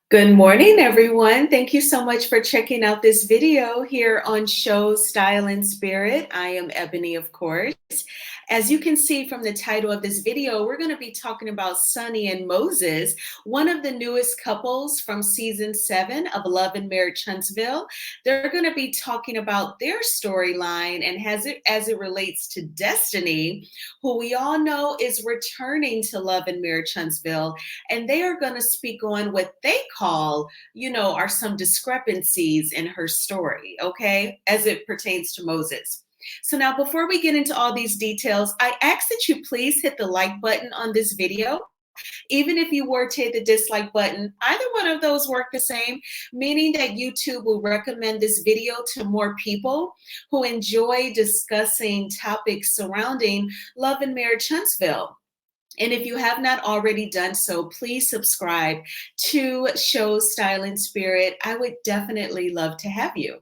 Good morning, everyone. Thank you so much for checking out this video here on Show Style and Spirit. I am Ebony, of course. As you can see from the title of this video, we're going to be talking about Sunni and Moses, one of the newest couples from season 7 of Love and Marriage Huntsville. They're going to be talking about their storyline and as it relates to Destiny, who we all know is returning to Love and Marriage Huntsville, and they are going to speak on what they call, are some discrepancies in her story, okay, as it pertains to Moses. So now, before we get into all these details, I ask that you please hit the like button on this video. Even if you were to hit the dislike button, either one of those work the same, meaning that YouTube will recommend this video to more people who enjoy discussing topics surrounding Love and Marriage Huntsville. And if you have not already done so, please subscribe to Show Style and Spirit. I would definitely love to have you.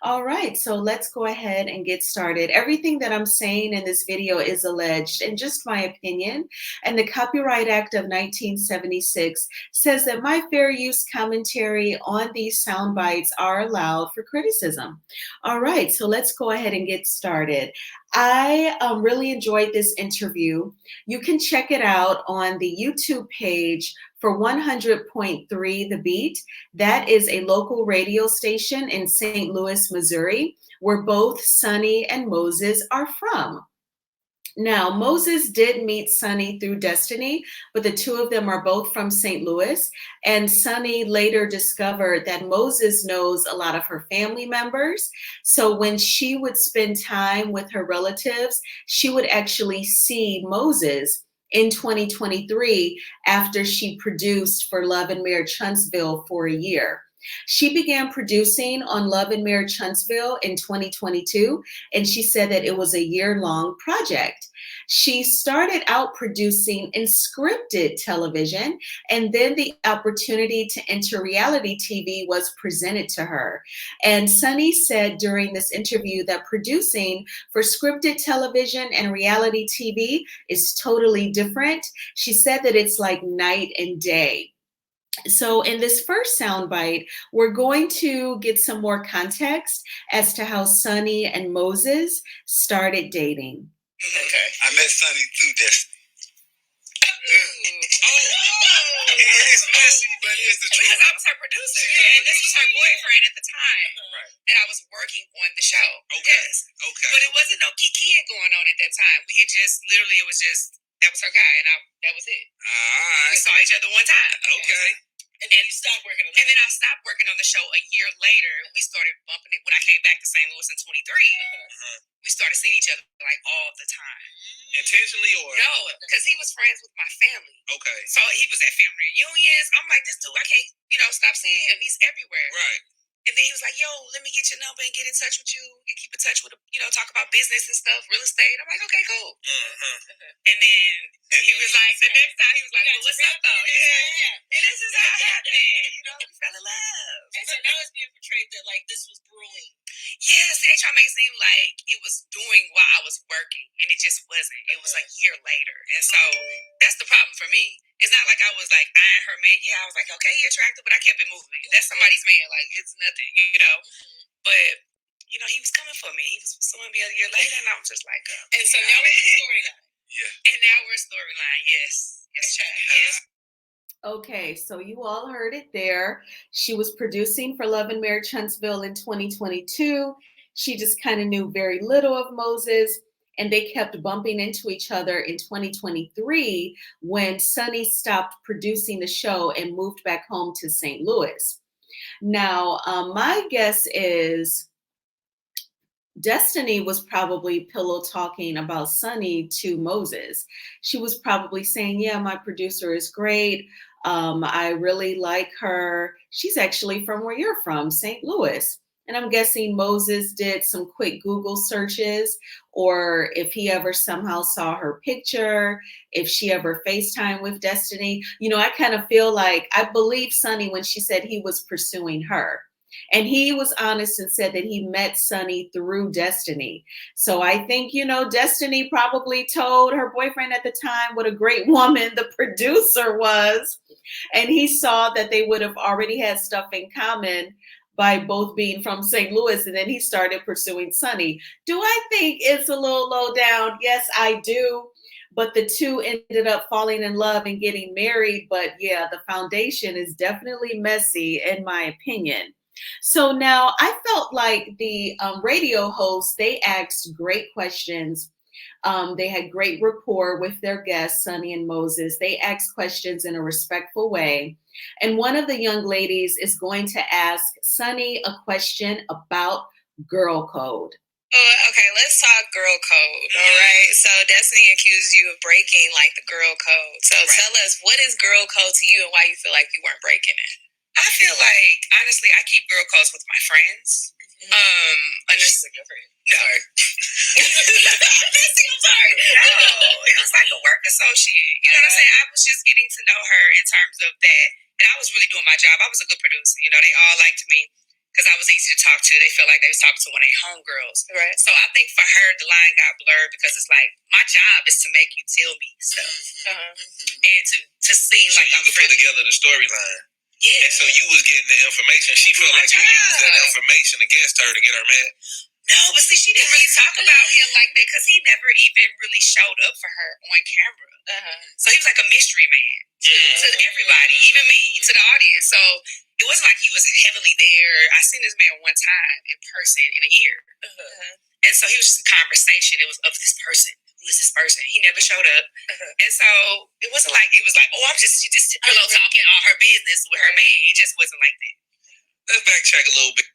All right, so let's go ahead and get started. Everything that I'm saying in this video is alleged and just my opinion. And the Copyright Act of 1976 says that my fair use commentary on these sound bites are allowed for criticism. All right, so let's go ahead and get started. I really enjoyed this interview. You can check it out on the YouTube page for 100.3 The Beat. That is a local radio station in St. Louis, Missouri, where both Sunni and Moses are from. Now, Moses did meet Sunni through Destiny, but the two of them are both from St. Louis. And Sunni later discovered that Moses knows a lot of her family members. So when she would spend time with her relatives, she would actually see Moses in 2023 after she produced for Love and Marriage Huntsville for a year. She began producing on Love and Marriage Huntsville in 2022, and she said that it was a year-long project. She started out producing in scripted television, and then the opportunity to enter reality TV was presented to her. And Sunni said during this interview that producing for scripted television and reality TV is totally different. She said that it's like night and day. So in this first soundbite, we're going to get some more context as to how Sunni and Moses started dating. Okay. I met Sunni through Destiny. It is messy, but it's the truth. Because I was her producer, and this was her boyfriend at the time that I was working on the show. Okay. Yes. Okay. But it wasn't no kikiing going on at that time. We had just literally, it was just, that was her guy, and that was it. We saw each other one time. Okay. And then you stopped working on the show. And then I stopped working on the show a year later. We started bumping it when I came back to St. Louis in 23. We started seeing each other like all the time. Intentionally or? No, because he was friends with my family. Okay. So he was at family reunions. I'm like, this dude, I can't, stop seeing him. He's everywhere. Right. And then he was like, yo, let me get your number and get in touch with you and keep in touch with, talk about business and stuff, real estate. I'm like, okay, cool. And then he was like, the next time he was like, well, what's up though? Yeah. And this is how it happened. We fell in love. And so now it's being portrayed that like this was brewing. Yes, they try to make it seem like it was doing while I was working, and it just wasn't. It was a year later. And so that's the problem for me. It's not like I was like eyeing her man. Yeah, I was like, okay, he attractive, but I kept it moving. That's somebody's man. Like, it's nothing, But, he was coming for me. He was pursuing me a year later, and I was just like, and so now we're in the storyline. Yeah. And now we're storyline, yes. Yes, child. Yes. Okay, so you all heard it there. She was producing for Love and Marriage Huntsville in 2022. She just kind of knew very little of Moses, and they kept bumping into each other in 2023 when Sunni stopped producing the show and moved back home to St. Louis. Now, my guess is Destiny was probably pillow talking about Sunni to Moses. She was probably saying, yeah, my producer is great. I really like her. She's actually from where you're from, St. Louis. And I'm guessing Moses did some quick Google searches, or if he ever somehow saw her picture, if she ever FaceTime with Destiny. I kind of feel like I believe Sunni when she said he was pursuing her. And he was honest and said that he met Sunni through Destiny. So I think, Destiny probably told her boyfriend at the time what a great woman the producer was. And he saw that they would have already had stuff in common by both being from St. Louis, and then he started pursuing Sunni. Do I think it's a little low down? Yes, I do. But the two ended up falling in love and getting married. But yeah, the foundation is definitely messy, in my opinion. So now I felt like the radio hosts, they asked great questions. They had great rapport with their guests, Sunni and Moses. They asked questions in a respectful way. And one of the young ladies is going to ask Sunni a question about girl code. Okay, let's talk girl code. All right. So Destiny accused you of breaking like the girl code. So tell us, what is girl code to you and why you feel like you weren't breaking it? I feel like, honestly, I keep girl codes with my friends. She's like your friend. No. Listen, I'm sorry. No, it was like a work associate. You know what I'm saying? I was just getting to know her in terms of that. And I was really doing my job. I was a good producer. You know, they all liked me because I was easy to talk to. They felt like they was talking to one of their homegirls. Right. So I think for her, the line got blurred because it's like, my job is to make you tell me stuff. And to seem So like you I'm could put together the storyline. Yeah. And so you was getting the information. She felt like you used that information against her to get her mad. No, but see, she didn't really talk about him like that because he never even really showed up for her on camera. So he was like a mystery man to everybody, even me, to the audience. So it wasn't like he was heavily there. I seen this man one time in person in a year. And so he was just a conversation. It was of this person. Who is this person? He never showed up. And so it was like, oh, I'm just pillow talking all her business with her man. It just wasn't like that. Let's backtrack a little bit.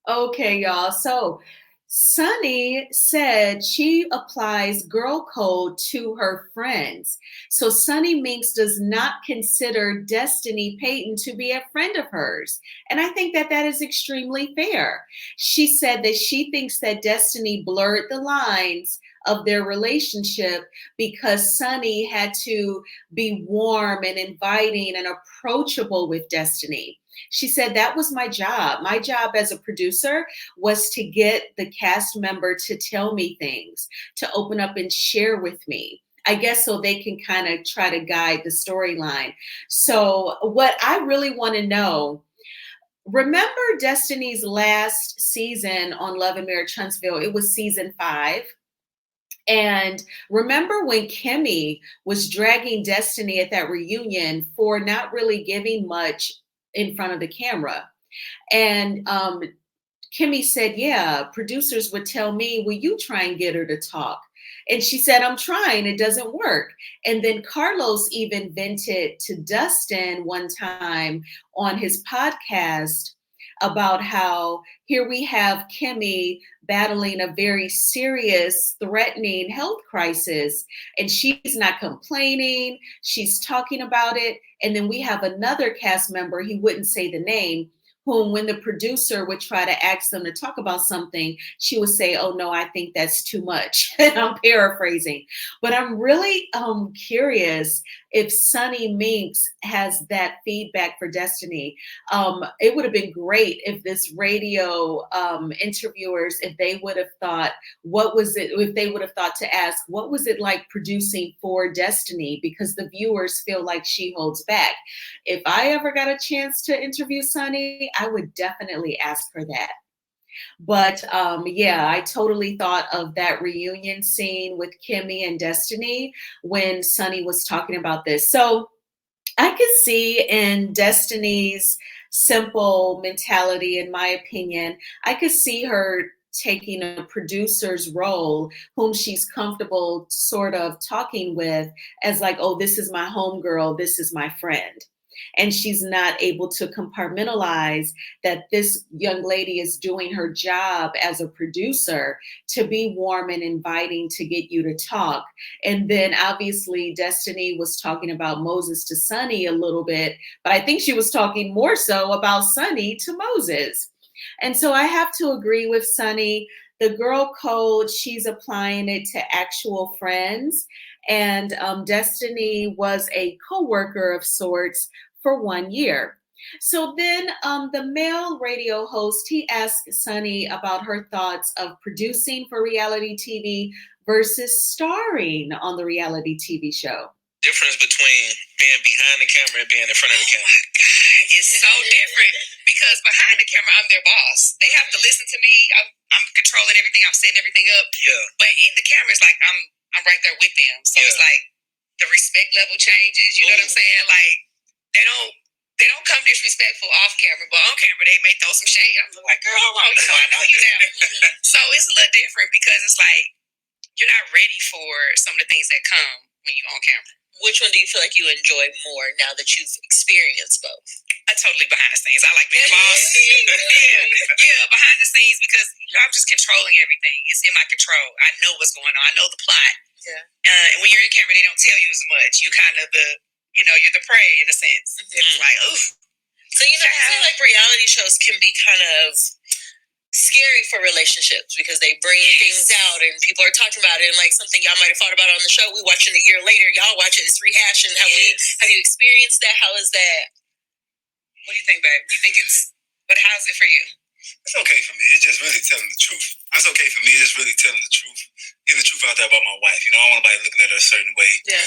Okay, y'all. So Sunni said she applies girl code to her friends. So Sunni Minks does not consider Destiny Payton to be a friend of hers. And I think that that is extremely fair. She said that she thinks that Destiny blurred the lines of their relationship because Sunni had to be warm and inviting and approachable with Destiny. She said that was my job. My job as a producer was to get the cast member to tell me things, to open up and share with me. I guess so they can kind of try to guide the storyline. So what I really want to know, remember Destiny's last season on Love and Marriage Huntsville? It was season 5. And remember when Kimmy was dragging Destiny at that reunion for not really giving much in front of the camera? And Kimmy said, yeah, producers would tell me, will you try and get her to talk? And she said, I'm trying, it doesn't work. And then Carlos even vented to Dustin one time on his podcast about how here we have Kimmy battling a very serious, threatening health crisis, and she's not complaining, she's talking about it. And then we have another cast member, he wouldn't say the name, whom when the producer would try to ask them to talk about something, she would say, oh no, I think that's too much. And I'm paraphrasing. But I'm really curious if Sunni Minks has that feedback for Destiny. It would have been great if this radio interviewers, if they would have thought, what was it, if they would have thought to ask, what was it like producing for Destiny? Because the viewers feel like she holds back. If I ever got a chance to interview Sunni, I would definitely ask her that. But yeah, I totally thought of that reunion scene with Kimmy and Destiny when Sunni was talking about this. So I could see in Destiny's simple mentality, in my opinion, I could see her taking a producer's role whom she's comfortable sort of talking with as like, oh, this is my homegirl, this is my friend. And she's not able to compartmentalize that this young lady is doing her job as a producer to be warm and inviting to get you to talk. And then obviously Destiny was talking about Moses to Sunni a little bit, but I think she was talking more so about Sunni to Moses. And so I have to agree with Sunni. The girl code, she's applying it to actual friends. And Destiny was a co-worker of sorts for 1 year. So then the male radio host, he asked Sunni about her thoughts of producing for reality TV versus starring on the reality TV show. Difference between being behind the camera and being in front of the camera? God, it's so different because behind the camera, I'm their boss. They have to listen to me. I'm controlling everything. I'm setting everything up. Yeah. But in the camera, it's like I'm right there with them. So it's like the respect level changes. You know what I'm saying? Like they don't come disrespectful off camera, but on camera they may throw some shade. I'm like, girl, hold on, I know you now. So it's a little different because it's like you're not ready for some of the things that come when you're on camera. Which one do you feel like you enjoy more now that you've experienced both? Totally behind the scenes. I like being the boss. yeah, behind the scenes because I'm just controlling everything. It's in my control. I know what's going on. I know the plot. Yeah. And when you're in camera, they don't tell you as much. You kind of you're the prey in a sense. It's like, oof. So I feel like reality shows can be kind of scary for relationships because they bring things out and people are talking about it and like something y'all might have thought about on the show. We watch it a year later. Y'all watch it. It's rehashing. Have you experienced that? How is that? What do you think, babe? You think but how's it for you? It's okay for me. It's just really telling the truth. It's okay for me. It's really telling the truth. Getting the truth out there about my wife. I don't want anybody looking at her a certain way. Yeah.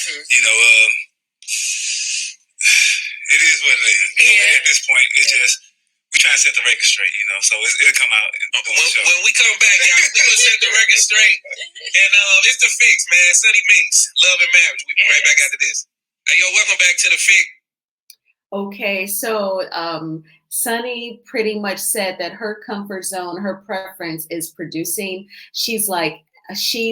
It is what it is. At this point, it's just, we trying to set the record straight, so it'll come out and when we come back, y'all, we gonna set the record straight. And it's the fix, man. Sunni Moses, Love and Marriage. We be right back after this. Hey, yo, welcome back to the fix. Okay, so Sunni pretty much said that her comfort zone, her preference is producing. She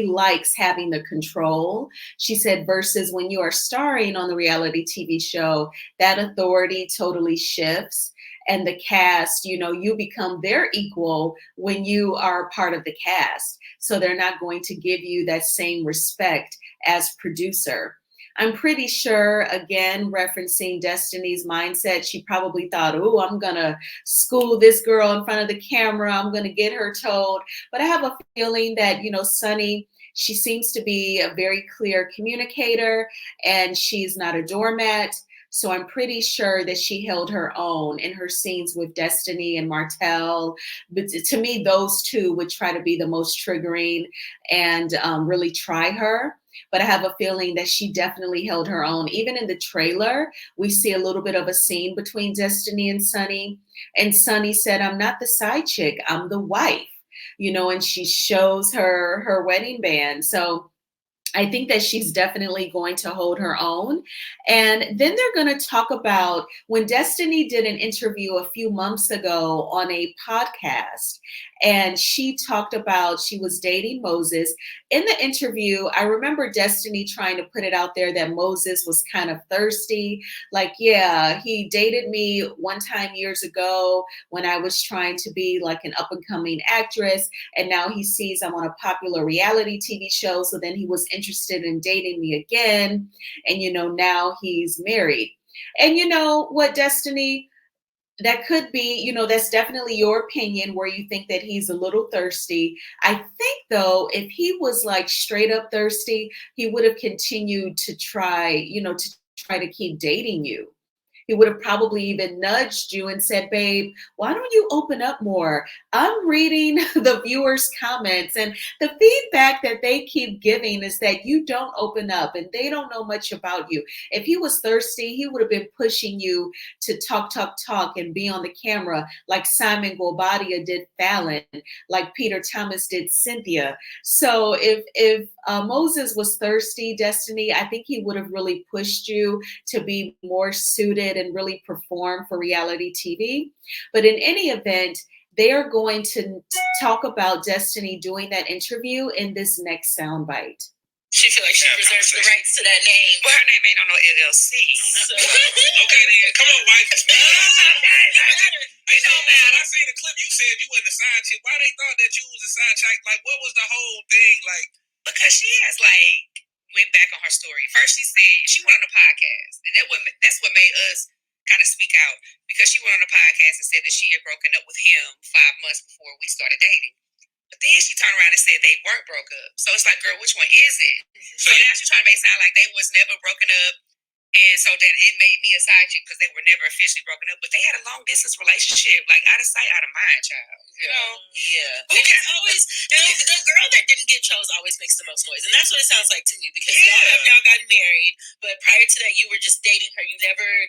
likes having the control. She said, versus when you are starring on the reality TV show, that authority totally shifts. And the cast, you become their equal when you are part of the cast. So they're not going to give you that same respect as producer. I'm pretty sure, again, referencing Destiny's mindset, she probably thought, oh, I'm going to school this girl in front of the camera. I'm going to get her told. But I have a feeling that, Sunni, she seems to be a very clear communicator and she's not a doormat. So I'm pretty sure that she held her own in her scenes with Destiny and Martell. But to me, those two would try to be the most triggering and really try her. But I have a feeling that she definitely held her own. Even in the trailer, we see a little bit of a scene between Destiny and Sunni. And Sunni said, I'm not the side chick, I'm the wife, and she shows her wedding band. So I think that she's definitely going to hold her own. And then they're going to talk about when Destiny did an interview a few months ago on a podcast, and she talked about she was dating Moses. In the interview, I remember Destiny trying to put it out there that Moses was kind of thirsty. Like, yeah, he dated me one time years ago when I was trying to be like an up and coming actress. And now he sees I'm on a popular reality TV show. So then he was interested in dating me again. And, now he's married. And you know what, Destiny? That could be, that's definitely your opinion where you think that he's a little thirsty. I think, though, if he was like straight up thirsty, he would have continued to try to keep dating you. He would have probably even nudged you and said, babe, why don't you open up more? I'm reading the viewers' comments, and the feedback that they keep giving is that you don't open up and they don't know much about you. If he was thirsty, he would have been pushing you to talk, and be on the camera like Simon Guobadia did Fallon, like Peter Thomas did Cynthia. So if Moses was thirsty, Destiny, I think he would have really pushed you to be more suited and really perform for reality TV. But in any event, they are going to talk about Destiny doing that interview in this next soundbite. She feel like she reserves the rights to that name. Well, her name ain't on no LLC. Okay, then. Come on, wife. Hey, man, I seen a clip. You said you wasn't a side chick. Why they thought that you was a side chick? Like, what was the whole thing? Like, because she has went back on her story. First, she said she went on a podcast, and that's what made us kind of speak out, because she went on a podcast and said that she had broken up with him 5 months before we started dating. But then she turned around and said they weren't broke up. So it's like, girl, which one is it? So now she's trying to make it sound like they was never broken up, and so that it made me a side chick because they were never officially broken up. But they had a long distance relationship, like out of sight, out of mind, child. Yeah. And it's always, the girl that didn't get chose always makes the most noise. And that's what it sounds like to me, because y'all have now gotten married, but prior to that, you were just dating her.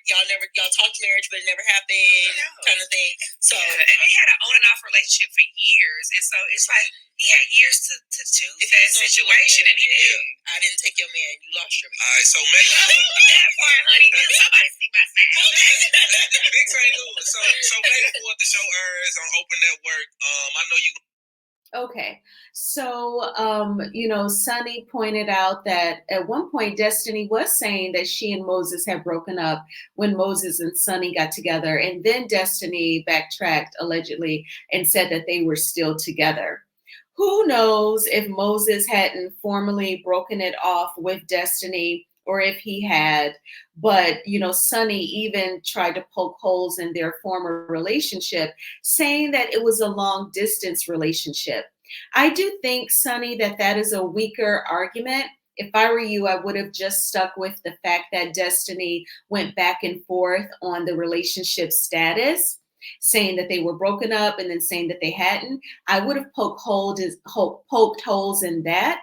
Y'all talked marriage, but it never happened, kind of thing. So, and they had an on and off relationship for years. And so it's like, he had years to choose that situation, and he did. I didn't take your man. You lost your man. All right, so May 4th. That part, honey. Somebody see my side. Big St. Louis. So May 4th, the show airs on Open Network. I know you. Okay, so Sunny pointed out that at one point Destiny was saying that she and Moses had broken up when Moses and Sunny got together, and then Destiny backtracked allegedly and said that they were still together. Who knows if Moses hadn't formally broken it off with Destiny, or if he had, but Sunny even tried to poke holes in their former relationship, saying that it was a long distance relationship. I do think, Sunny, that is a weaker argument. If I were you, I would have just stuck with the fact that Destiny went back and forth on the relationship status, saying that they were broken up and then saying that they hadn't. I would have poked holes in that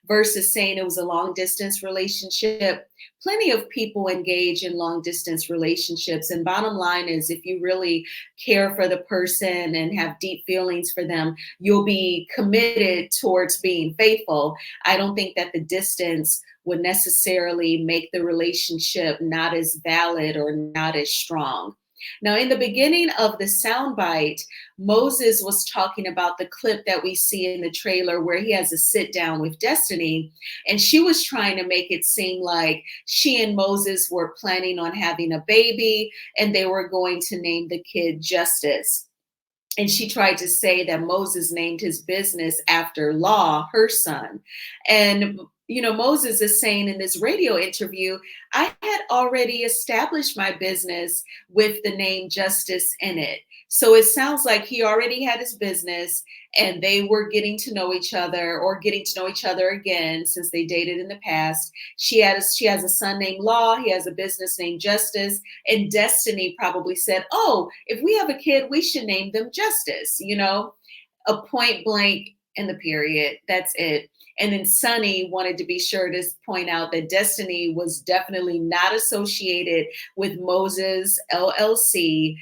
versus saying it was a long distance relationship. Plenty of people engage in long distance relationships. And bottom line is, if you really care for the person and have deep feelings for them, you'll be committed towards being faithful. I don't think that the distance would necessarily make the relationship not as valid or not as strong. Now, in the beginning of the soundbite, Moses was talking about the clip that we see in the trailer where he has a sit down with Destiny, and she was trying to make it seem like she and Moses were planning on having a baby, and they were going to name the kid Justice. And she tried to say that Moses named his business after Law, her son. And Moses is saying in this radio interview, I had already established my business with the name Justice in it. So it sounds like he already had his business and they were getting to know each other, or getting to know each other again since they dated in the past. She has a son named Law. He has a business named Justice. And Destiny probably said, oh, if we have a kid, we should name them Justice, a point blank in the period. That's it. And then Sunny wanted to be sure to point out that Destiny was definitely not associated with Moses LLC.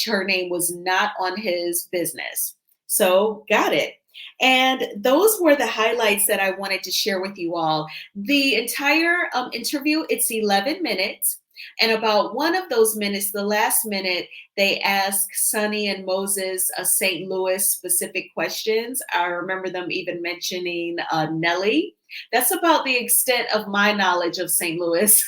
Her name was not on his business. So got it. And those were the highlights that I wanted to share with you all. The entire interview, it's 11 minutes. And about one of those minutes, the last minute, they ask Sunni and Moses St. Louis specific questions. I remember them even mentioning Nelly. That's about the extent of my knowledge of St. Louis.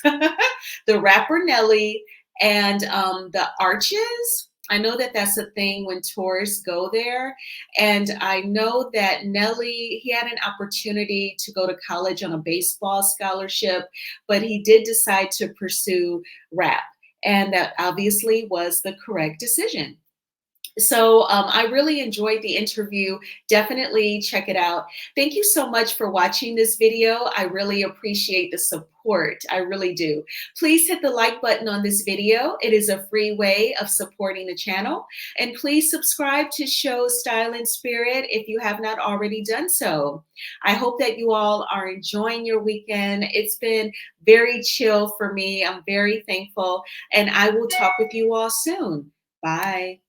The rapper Nelly and the Arches. I know that that's a thing when tourists go there. And I know that Nelly, he had an opportunity to go to college on a baseball scholarship, but he did decide to pursue rap. And that obviously was the correct decision. So I really enjoyed the interview. Definitely check it out. Thank you so much for watching this video. I really appreciate the support. I really do. Please hit the like button on this video. It is a free way of supporting the channel. And please subscribe to Show Style and Spirit if you have not already done so. I hope that you all are enjoying your weekend. It's been very chill for me. I'm very thankful. And I will talk with you all soon. Bye.